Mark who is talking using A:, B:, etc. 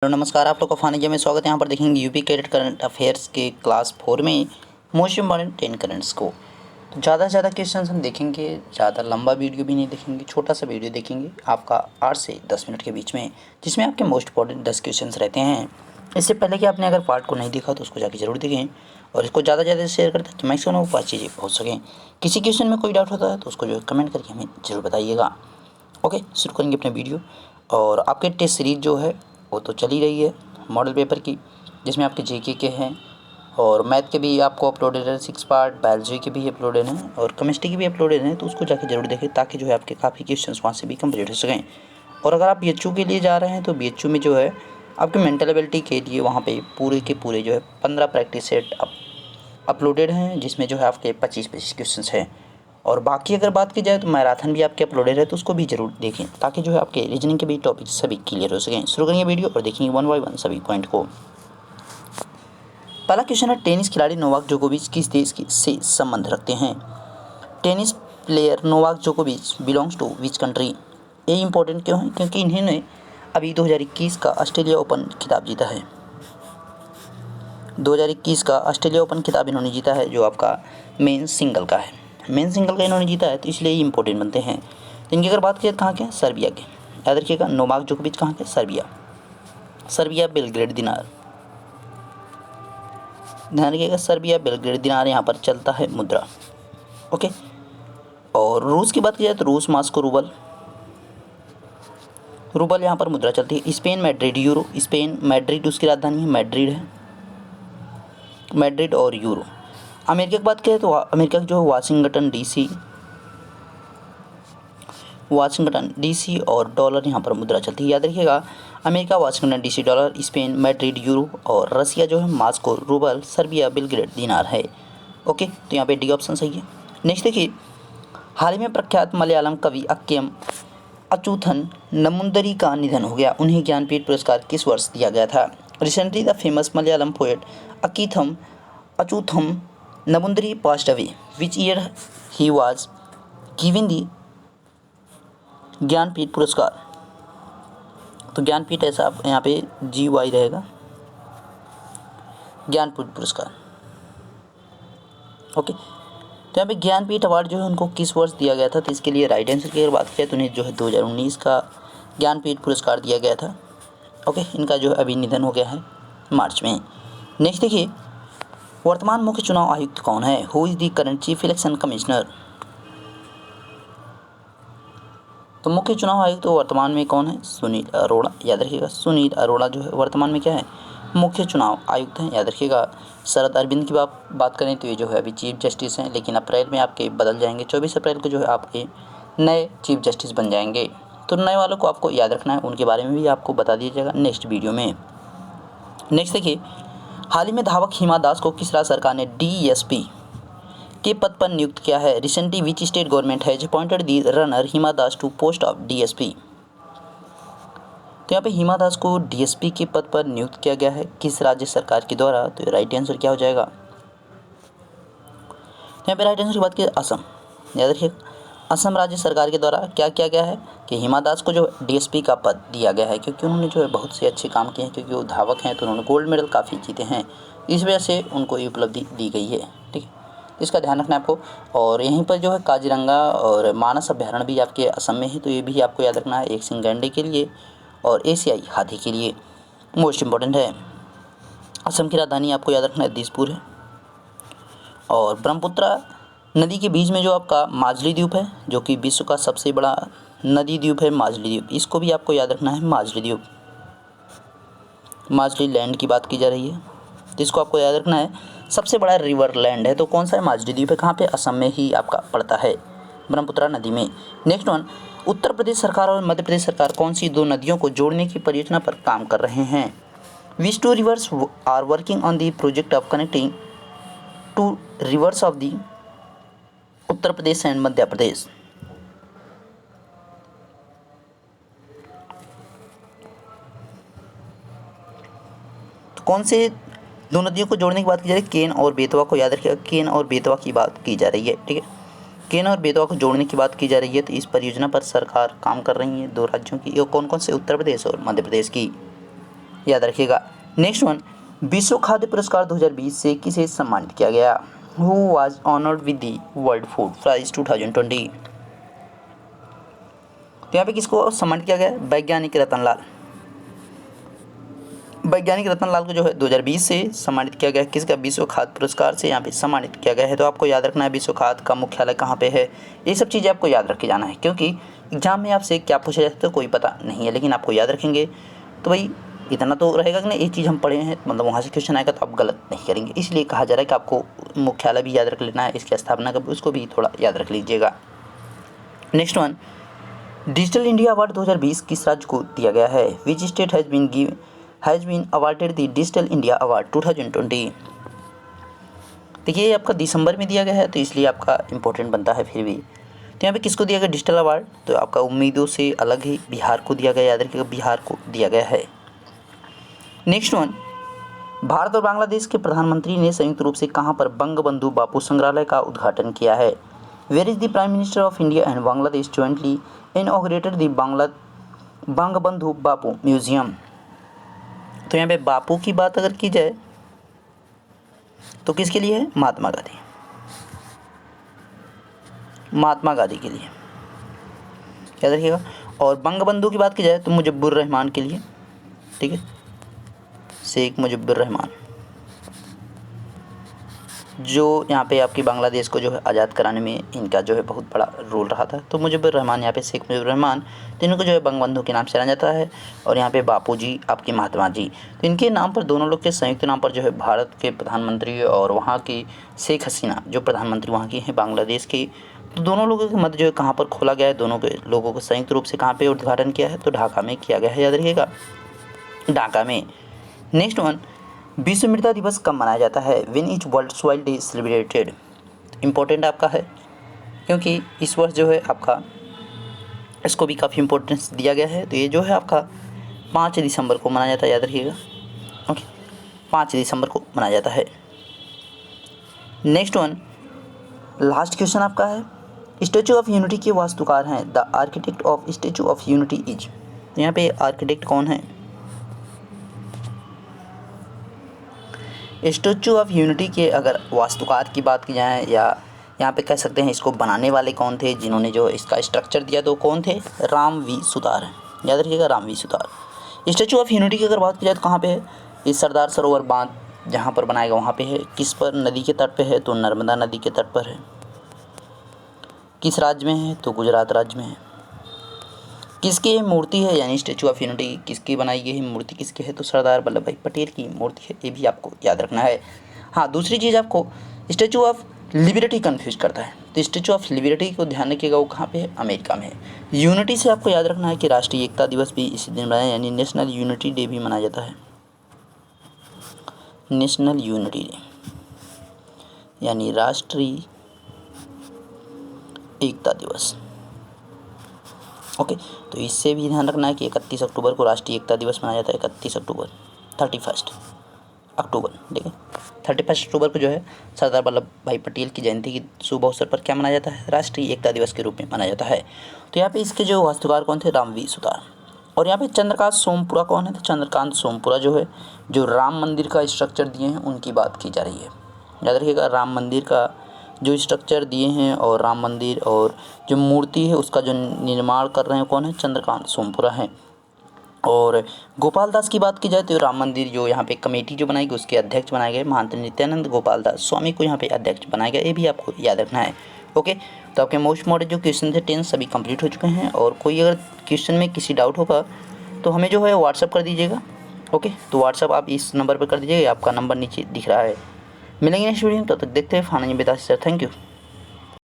A: Hello नमस्कार, आप लोग का फानिया में स्वागत है। यहाँ पर देखेंगे यूपी कैडेट करंट अफेयर्स के क्लास 4 में मोस्ट इम्पॉर्टेंट 10 करंट्स को। तो ज़्यादा से ज़्यादा क्वेश्चन हम देखेंगे, ज़्यादा लंबा वीडियो भी नहीं देखेंगे, छोटा सा वीडियो देखेंगे आपका 8 से 10 मिनट के बीच में, जिसमें आपके मोस्ट इम्पॉर्टेंट 10 क्वेश्चन रहते हैं। इससे पहले कि आपने अगर पार्ट को नहीं देखा तो उसको जाके जरूर देखें और इसको ज़्यादा से ज़्यादा शेयर करते हैं तो मैक्सिमम वो 5 चीज़ें पहुँच सकें। किसी क्वेश्चन में कोई डाउट होता है तो उसको जो है कमेंट करके हमें ज़रूर बताइएगा। ओके, शुरू करेंगे अपने वीडियो। और आपके टेस्ट सीरीज़ जो है वो तो चल ही रही है मॉडल पेपर की, जिसमें आपके जीके के हैं और मैथ के भी आपको अपलोडेड है 6 पार्ट, बायोलॉजी के भी अपलोडेड हैं और केमिस्ट्री के भी अपलोडेड हैं। तो उसको जाके जरूर देखें ताकि जो है आपके काफ़ी क्वेश्चन वहाँ से भी कंप्लीट हो सकें। और अगर आप बीएचयू के लिए जा रहे हैं तो बीएचयू में जो है आपके मेंटल एबिलिटी के लिए वहाँ पे पूरे के पूरे जो है 15 प्रैक्टिस सेट अपलोडेड हैं, जिसमें जो है आपके 25 क्वेश्चन हैं। और बाकी अगर बात की जाए तो मैराथन भी आपके अपलोडेड है, तो उसको भी जरूर देखें ताकि जो है आपके रीजनिंग के भी टॉपिक सभी क्लियर हो सकें। शुरू करेंगे वीडियो और देखेंगे 1 बाय 1 सभी पॉइंट को। पहला क्वेश्चन है, टेनिस खिलाड़ी नोवाक जोकोविच किस देश से संबंध रखते हैं? टेनिस प्लेयर नोवाक जोकोविच बिलोंग्स टू विच कंट्री? ये इंपॉर्टेंट क्यों है? क्योंकि इन्होंने अभी 2021 का ऑस्ट्रेलिया ओपन खिताब जीता है। 2021 का ऑस्ट्रेलिया ओपन खिताब इन्होंने जीता है, जो आपका मेन सिंगल का है। मेन सिंगल का इन्होंने जीता है, तो इसलिए ये इंपॉर्टेंट बनते हैं। तो इनकी अगर बात करें कहाँ के, सर्बिया के। याद रखिएगा, नोवाक जोकोविच कहाँ के? सर्बिया बेलग्रेड दिनार। ध्यान रखिएगा, सर्बिया बेलग्रेड दिनार यहाँ पर चलता है मुद्रा। ओके। और रूस की बात की जाए तो रूस मास्को रूबल यहाँ पर मुद्रा चलती है। Spain Madrid euro. Spain Madrid उसकी राजधानी है, मैड्रिड है, मैड्रिड और यूरो। अमेरिका की बात करें तो अमेरिका की जो है वाशिंगटन डीसी और डॉलर यहाँ पर मुद्रा चलती है। याद रखिएगा, America Washington DC dollar, Spain Madrid euro और रसिया जो है मास्को रूबल, सर्बिया बेलग्रेड दिनार है। ओके, तो यहाँ पे डी ऑप्शन सही है। नेक्स्ट देखिए, हाल ही में प्रख्यात मलयालम कवि अक्कियम अचूथन नमुंदरी का निधन हो गया। उन्हें ज्ञानपीठ पुरस्कार किस वर्ष दिया गया था? Recently the famous Malayalam poet Akkitham Achuthan Namboothiri passed away. Which year he was given the Jnanpith puraskar? तो ज्ञानपीठ ऐसा आप यहाँ पे GY रहेगा, ज्ञानपीठ पुरस्कार। ओके, तो यहाँ पे ज्ञानपीठ अवार्ड जो है उनको किस वर्ष दिया गया था? तो इसके लिए राइट आंसर की अगर बात किया तो उन्हें जो है 2019 का ज्ञानपीठ पुरस्कार दिया गया था। ओके, इनका जो है अभी निधन हो गया है मार्च में। नेक्स्ट देखिए, वर्तमान मुख्य चुनाव आयुक्त कौन है? Who is the current chief election commissioner? तो मुख्य चुनाव आयुक्त तो वर्तमान में कौन है? सुनील अरोड़ा। याद रखिएगा, सुनील अरोड़ा जो है वर्तमान में क्या है? मुख्य चुनाव आयुक्त हैं। याद रखिएगा, शरद अरविंद की बात करें तो ये जो है अभी चीफ जस्टिस हैं, लेकिन अप्रैल में आपके बदल जाएंगे। 24 अप्रैल को जो है आपके नए चीफ जस्टिस बन जाएंगे। तो नए वालों को आपको याद रखना है, उनके बारे में भी आपको बता दिया जाएगा नेक्स्ट वीडियो में। नेक्स्ट देखिए, हाल ही में धावक हिमा दास को किस राज्य सरकार ने DSP के पद पर नियुक्त किया है? Recently which state government has appointed the runner Hima Das to post of DSP? तो यहाँ पे हिमा दास को DSP के पद पर नियुक्त किया गया है किस राज्य सरकार के द्वारा? तो राइट आंसर क्या हो जाएगा? यहाँ पे राइट आंसर की बात की असम। याद रखिए, असम राज्य सरकार के द्वारा क्या किया गया है कि हिमा दास को जो DSP का पद दिया गया है, क्योंकि उन्होंने जो है बहुत से अच्छे काम किए हैं, क्योंकि वो धावक हैं तो उन्होंने गोल्ड मेडल काफ़ी जीते हैं, इस वजह से उनको ये उपलब्धि दी गई है। ठीक है, इसका ध्यान रखना है आपको। और यहीं पर जो है काजीरंगा और मानस अभ्यारण्य भी आपके असम में है, तो ये भी आपको याद रखना है, एक सिंह गैंडे के लिए और एशियाई हाथी के लिए मोस्ट इम्पॉर्टेंट है। असम की राजधानी आपको याद रखना है दिसपुर है। और ब्रह्मपुत्रा नदी के बीच में जो आपका माजुली द्वीप है, जो कि विश्व का सबसे बड़ा नदी द्वीप है माजुली द्वीप, इसको भी आपको याद रखना है माजुली द्वीप। माजुली लैंड की बात की जा रही है, तो इसको आपको याद रखना है। सबसे बड़ा रिवर लैंड है तो कौन सा है? माजुली द्वीप है। कहाँ पे? असम में ही आपका पड़ता है, ब्रह्मपुत्रा नदी में। नेक्स्ट वन, उत्तर प्रदेश सरकार और मध्य प्रदेश सरकार कौन सी दो नदियों को जोड़ने की परियोजना पर काम कर रहे हैं? Which two rivers are working on the project of connecting two rivers of the Uttar Pradesh and Madhya Pradesh? तो कौन से दो नदियों को जोड़ने की बात की जा रही है? केन और बेतवा को याद रखिएगा, केन और बेतवा की बात की जा रही है। ठीक है, केन और बेतवा को जोड़ने की बात की जा रही है, तो इस परियोजना पर सरकार काम कर रही है दो राज्यों की। ये कौन कौन से? उत्तर प्रदेश और मध्य प्रदेश की। याद रखिएगा। नेक्स्ट वन, विश्व खाद्य पुरस्कार 2020 से किसे सम्मानित किया गया? Who was honoured with the world food prize 2020? तो यहाँ पे किसको सम्मानित किया गया? वैज्ञानिक रतनलाल। वैज्ञानिक रतनलाल को जो है 2020 से सम्मानित किया गया। किसका? विश्व खाद्य पुरस्कार से यहाँ पे सम्मानित किया गया है। तो आपको याद रखना है विश्व खाद्य का मुख्यालय कहाँ पे है, ये सब चीज़ें आपको याद रख के जाना है, क्योंकि एग्जाम में आपसे क्या पूछा जाता है कोई पता नहीं है, लेकिन आपको याद रखेंगे तो भाई इतना तो रहेगा कि नहीं, ये चीज़ हम पढ़े हैं, मतलब वहाँ से क्वेश्चन आएगा तो आप गलत नहीं करेंगे। इसलिए कहा जा रहा है कि आपको मुख्यालय भी याद रख लेना है, इसकी स्थापना कब, उसको भी थोड़ा याद रख लीजिएगा। Next one, digital India award 2020 किस राज्य को दिया गया है? Which state has been awarded the digital India award 2020? देखिए ये आपका दिसंबर में दिया गया है, तो इसलिए आपका इंपॉर्टेंट बनता है फिर भी। तो यहाँ पे किसको दिया गया डिजिटल अवार्ड? तो आपका उम्मीदों से अलग ही बिहार को दिया गया, याद रखिएगा बिहार को दिया गया है। नेक्स्ट वन, भारत और बांग्लादेश के प्रधानमंत्री ने संयुक्त रूप से कहाँ पर बंगबंधु बापू संग्रहालय का उद्घाटन किया है? Where is the prime minister of India and Bangladesh jointly inaugurated the Bangabandhu Bapu museum? तो यहाँ पे बापू की बात अगर की जाए तो किसके लिए है? महात्मा गांधी, महात्मा गांधी के लिए, याद रखिएगा। और बंगबंधु की बात की जाए तो मुजफ्फर रहमान के लिए, ठीक है, शेख मुजफ्फर रहमान, जो यहाँ पे आपकी बांग्लादेश को जो है आज़ाद कराने में इनका जो है बहुत बड़ा रोल रहा था। तो मुजफ्फर रहमान, यहाँ पे शेख मुजफ्फर रहमान, तो इनको जो है बंगबंधु के नाम से जाना जाता है। और यहाँ पे बापू जी आपकी महात्मा जी, तो इनके नाम पर, दोनों लोग के संयुक्त नाम पर जो है भारत के प्रधानमंत्री और वहाँ की शेख हसीना जो प्रधानमंत्री वहाँ की हैं बांग्लादेश की, तो दोनों लोगों के मध्य जो है कहाँ पर खोला गया है, दोनों के लोगों को संयुक्त रूप से कहाँ पर उद्घाटन किया है? तो ढाका में किया गया है, याद रखिएगा, ढाका में। नेक्स्ट वन, विश्व मृदा दिवस कब मनाया जाता है? When is world soil day celebrated? Important आपका है, क्योंकि इस वर्ष जो है आपका इसको भी काफ़ी इम्पोर्टेंस दिया गया है। तो ये जो है आपका 5 दिसंबर को मनाया जाता है, याद रखिएगा। ओके, 5 दिसंबर को मनाया जाता है। नेक्स्ट वन, लास्ट क्वेश्चन आपका है, स्टैचू ऑफ यूनिटी के वास्तुकार हैं? The architect of statute of unity is? तो यहाँ पे आर्किटेक्ट कौन है? स्टैचू ऑफ यूनिटी के अगर वास्तुकार की बात की जाए, या यहाँ पे कह सकते हैं इसको बनाने वाले कौन थे, जिन्होंने जो इसका स्ट्रक्चर दिया, तो कौन थे? राम वी सुतार, याद रखिएगा, Ram V Sutar. Statue of unity की अगर बात की जाए तो कहाँ पे है? ये सरदार सरोवर बांध जहाँ पर बनाएगा वहाँ पे है। किस पर? नदी के तट पे है, तो नर्मदा नदी के तट पर है। किस राज्य में है? तो गुजरात राज्य में है। किसकी ये मूर्ति है, यानी स्टैचू ऑफ यूनिटी किसकी बनाई गई है, मूर्ति किसकी है? तो सरदार वल्लभ भाई पटेल की मूर्ति है, ये भी आपको याद रखना है। हाँ, दूसरी चीज़ आपको स्टैचू ऑफ लिबर्टी कन्फ्यूज करता है, तो स्टैचू ऑफ लिबर्टी को ध्यान रखिएगा, वो कहाँ पे है? अमेरिका में है। यूनिटी से आपको याद रखना है कि राष्ट्रीय एकता दिवस भी इसी दिन मनाया, यानी नेशनल यूनिटी डे भी मनाया जाता है। नेशनल यूनिटी डे यानी राष्ट्रीय एकता दिवस। ओके, तो इससे भी ध्यान रखना है कि 31 अक्टूबर को राष्ट्रीय एकता दिवस मनाया जाता है। 31 अक्टूबर, 31 अक्टूबर, ठीक है, 31 अक्टूबर को जो है सरदार वल्लभ भाई पटेल की जयंती की शुभ अवसर पर क्या मनाया जाता है? राष्ट्रीय एकता दिवस के रूप में मनाया जाता है। तो यहाँ पे इसके जो वास्तुकार कौन थे? राम वी सुतार। और यहाँ पे चंद्रकांत सोमपुरा कौन है? तो चंद्रकांत सोमपुरा जो है, जो राम मंदिर का स्ट्रक्चर दिए हैं, उनकी बात की जा रही है। याद रखिएगा, राम मंदिर का जो स्ट्रक्चर दिए हैं और राम मंदिर और जो मूर्ति है उसका जो निर्माण कर रहे हैं कौन है? चंद्रकांत सोमपुरा हैं। और गोपाल दास की बात की जाए तो राम मंदिर जो यहाँ पे कमेटी जो बनाई गई उसके अध्यक्ष बनाए गए महंत नित्यानंद गोपाल दास स्वामी को यहाँ पे अध्यक्ष बनाया गया, ये भी आपको याद रखना है। ओके, तो आपके मोस्ट मॉडल जो क्वेश्चन थे 10 सभी कंप्लीट हो चुके हैं। और कोई अगर क्वेश्चन में किसी डाउट होगा तो हमें जो है व्हाट्सअप कर दीजिएगा। ओके, तो व्हाट्सअप आप इस नंबर पर कर दीजिएगा, आपका नंबर नीचे दिख रहा है। मिलेंगे नेक्स्ट वीडियो में, तब तक देखते हैं final Vedas sir. Thank you.